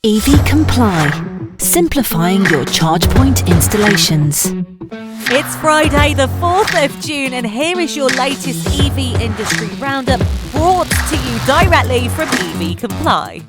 EV Comply, simplifying your charge point installations. It's Friday the 4th of June and here is your latest EV industry roundup brought to you directly from EV Comply.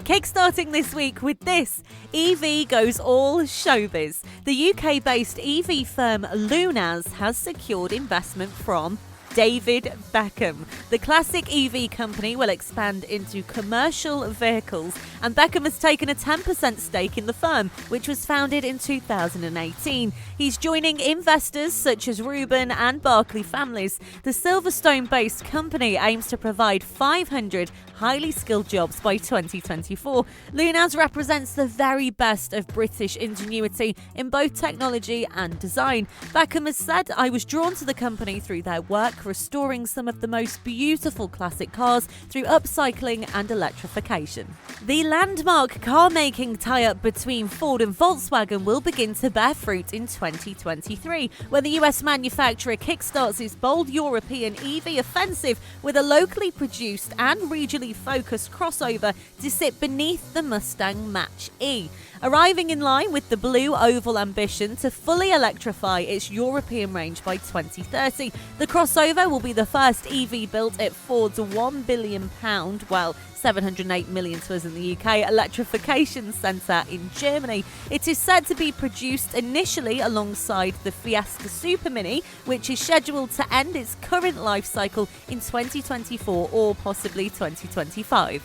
Kickstarting this week with this, EV goes all showbiz. The UK-based EV firm Lunaz has secured investment from David Beckham. The classic EV company will expand into commercial vehicles, and Beckham has taken a 10% stake in the firm, which was founded in 2018. He's joining investors such as Reuben and Barclay families. The Silverstone-based company aims to provide 500 highly skilled jobs by 2024. Lunaz represents the very best of British ingenuity in both technology and design. Beckham has said, "I was drawn to the company through their work restoring some of the most beautiful classic cars through upcycling and electrification." The landmark car-making tie-up between Ford and Volkswagen will begin to bear fruit in 2023, when the US manufacturer kickstarts its bold European EV offensive with a locally produced and regionally focused crossover to sit beneath the Mustang Mach-E. Arriving in line with the blue oval ambition to fully electrify its European range by 2030, the crossover will be the first EV built at Ford's £1 billion, well, 708 million to us in the UK, electrification centre in Germany. It is said to be produced initially alongside the Fiesta Super Mini, which is scheduled to end its current life cycle in 2024 or possibly 2025.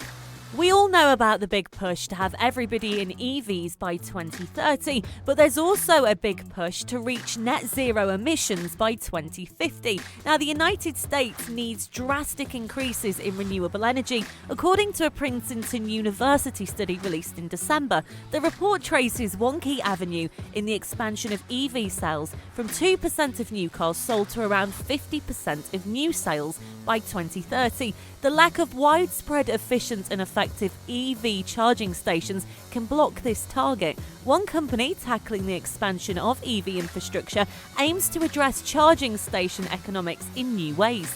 We all know about the big push to have everybody in EVs by 2030, but there's also a big push to reach net zero emissions by 2050. Now, the United States needs drastic increases in renewable energy, according to a Princeton University study released in December. The report traces one key avenue in the expansion of EV sales from 2% of new cars sold to around 50% of new sales by 2030. The lack of widespread, efficient and effective EV charging stations can block this target. One company tackling the expansion of EV infrastructure aims to address charging station economics in new ways,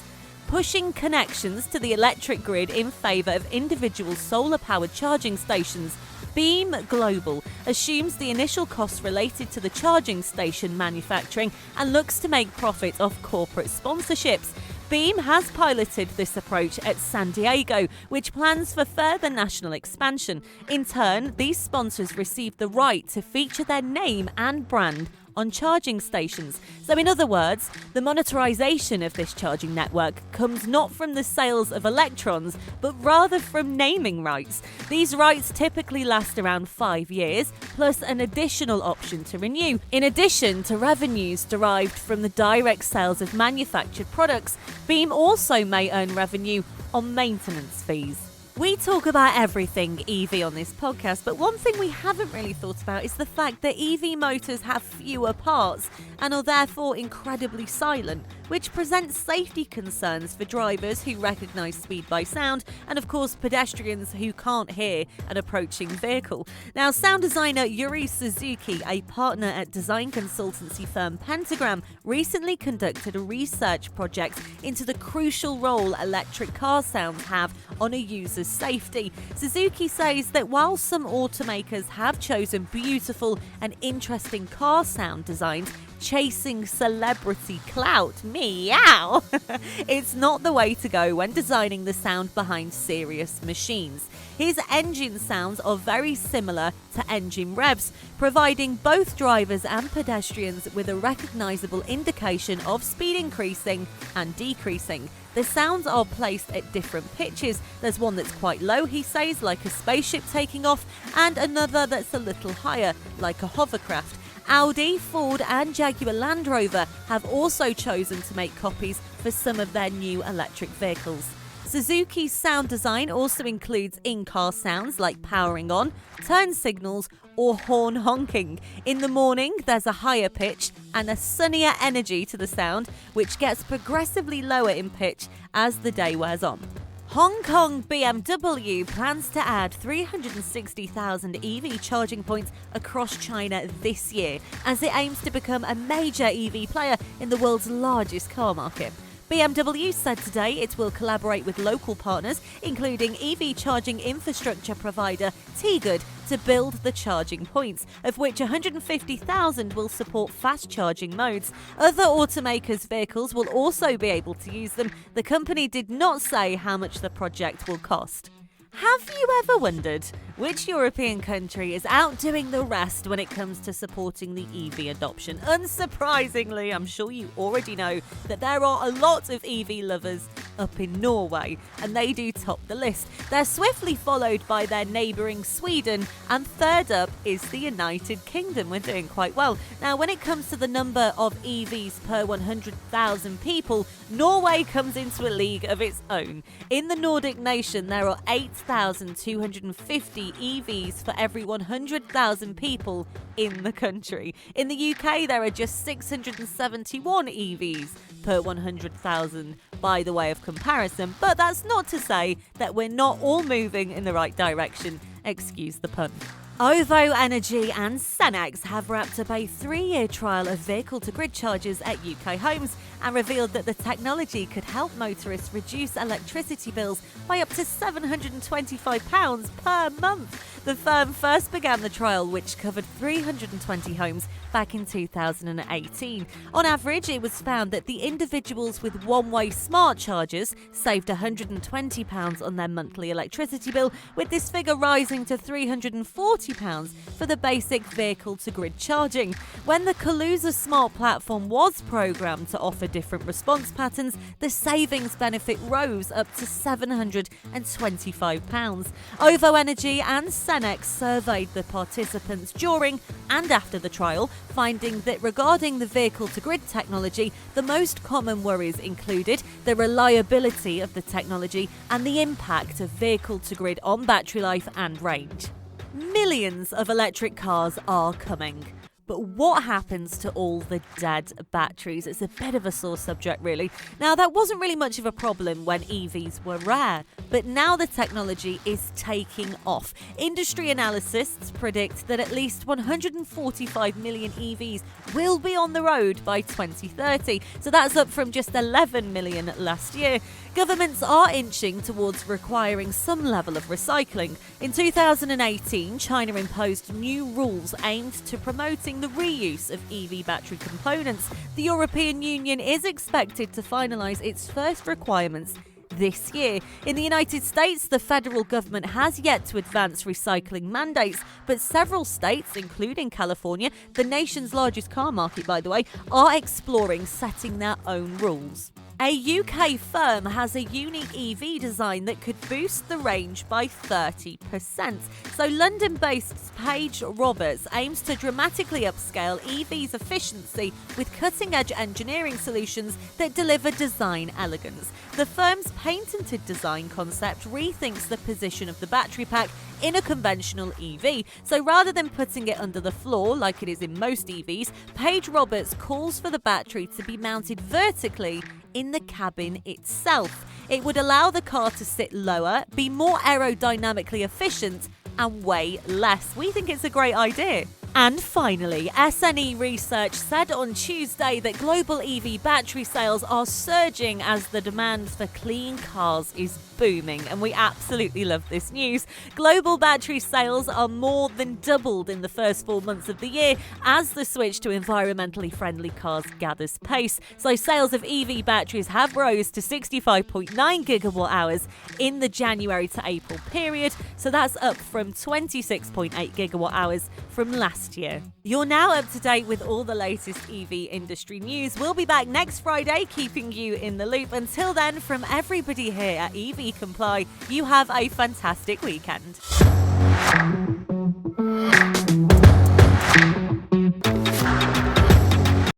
pushing connections to the electric grid in favour of individual solar-powered charging stations. Beam Global assumes the initial costs related to the charging station manufacturing and looks to make profit off corporate sponsorships. Beam has piloted this approach at San Diego, which plans for further national expansion. In turn, these sponsors receive the right to feature their name and brand on charging stations. So in other words, the monetization of this charging network comes not from the sales of electrons, but rather from naming rights. These rights typically last around 5 years, plus an additional option to renew. In addition to revenues derived from the direct sales of manufactured products, Beam also may earn revenue on maintenance fees. We talk about everything EV on this podcast, but one thing we haven't really thought about is the fact that EV motors have fewer parts and are therefore incredibly silent, which presents safety concerns for drivers who recognise speed by sound and, of course, pedestrians who can't hear an approaching vehicle. Now, sound designer Yuri Suzuki, a partner at design consultancy firm Pentagram, recently conducted a research project into the crucial role electric car sounds have on a user's safety. Suzuki says that while some automakers have chosen beautiful and interesting car sound designs, chasing celebrity clout, meow, it's not the way to go when designing the sound behind serious machines. His engine sounds are very similar to engine revs, providing both drivers and pedestrians with a recognisable indication of speed increasing and decreasing. The sounds are placed at different pitches. There's one that's quite low, he says, like a spaceship taking off, and another that's a little higher, like a hovercraft. Audi, Ford and Jaguar Land Rover have also chosen to make copies for some of their new electric vehicles. Suzuki's sound design also includes in-car sounds like powering on, turn signals or horn honking. In the morning, there's a higher pitch and a sunnier energy to the sound, which gets progressively lower in pitch as the day wears on. Hong Kong BMW plans to add 360,000 EV charging points across China this year as it aims to become a major EV player in the world's largest car market. BMW said today it will collaborate with local partners, including EV charging infrastructure provider T-Good, to build the charging points, of which 150,000 will support fast charging modes. Other automakers' vehicles will also be able to use them. The company did not say how much the project will cost. Have you ever wondered which European country is outdoing the rest when it comes to supporting the EV adoption? Unsurprisingly, I'm sure you already know that there are a lot of EV lovers up in Norway, and they do top the list. They're swiftly followed by their neighbouring Sweden, and third up is the United Kingdom. We're doing quite well. Now, when it comes to the number of EVs per 100,000 people, Norway comes into a league of its own. In the Nordic nation, there are 8,250 EVs for every 100,000 people in the country. In the UK, there are just 671 EVs per 100,000 by the way of comparison, but that's not to say that we're not all moving in the right direction. Excuse the pun. Ovo Energy and Cenex have wrapped up a 3-year trial of vehicle-to-grid chargers at UK homes and revealed that the technology could help motorists reduce electricity bills by up to £725 per month. The firm first began the trial, which covered 320 homes back in 2018. On average, it was found that the individuals with one-way smart chargers saved £120 on their monthly electricity bill, with this figure rising to £340 for the basic vehicle-to-grid charging. When the Kaluza smart platform was programmed to offer different response patterns, the savings benefit rose up to £725. Ovo Energy and Cenex surveyed the participants during and after the trial, finding that regarding the vehicle-to-grid technology, the most common worries included the reliability of the technology and the impact of vehicle-to-grid on battery life and range. Millions of electric cars are coming. But what happens to all the dead batteries? It's a bit of a sore subject, really. Now, that wasn't really much of a problem when EVs were rare, but now the technology is taking off. Industry analysts predict that at least 145 million EVs will be on the road by 2030. So that's up from just 11 million last year. Governments are inching towards requiring some level of recycling. In 2018, China imposed new rules aimed to promoting the reuse of EV battery components. The European Union is expected to finalise its first requirements this year. In the United States, the federal government has yet to advance recycling mandates, but several states, including California, the nation's largest car market, by the way, are exploring setting their own rules. A UK firm has a unique EV design that could boost the range by 30%. So London-based Page Roberts aims to dramatically upscale EV's efficiency with cutting-edge engineering solutions that deliver design elegance. The firm's patented design concept rethinks the position of the battery pack in a conventional EV. So rather than putting it under the floor like it is in most EVs, Page Roberts calls for the battery to be mounted vertically in the cabin itself. It would allow the car to sit lower, be more aerodynamically efficient, and weigh less. We think it's a great idea. And finally, SNE Research said on Tuesday that global EV battery sales are surging as the demand for clean cars is booming, and we absolutely love this news. Global battery sales are more than doubled in the first 4 months of the year as the switch to environmentally friendly cars gathers pace. So sales of EV batteries have rose to 65.9 gigawatt hours in the January to April period, so that's up from 26.8 gigawatt hours from last year. You're now up to date with all the latest EV industry news. We'll be back next Friday, keeping you in the loop. Until then, from everybody here at EV Comply, you have a fantastic weekend.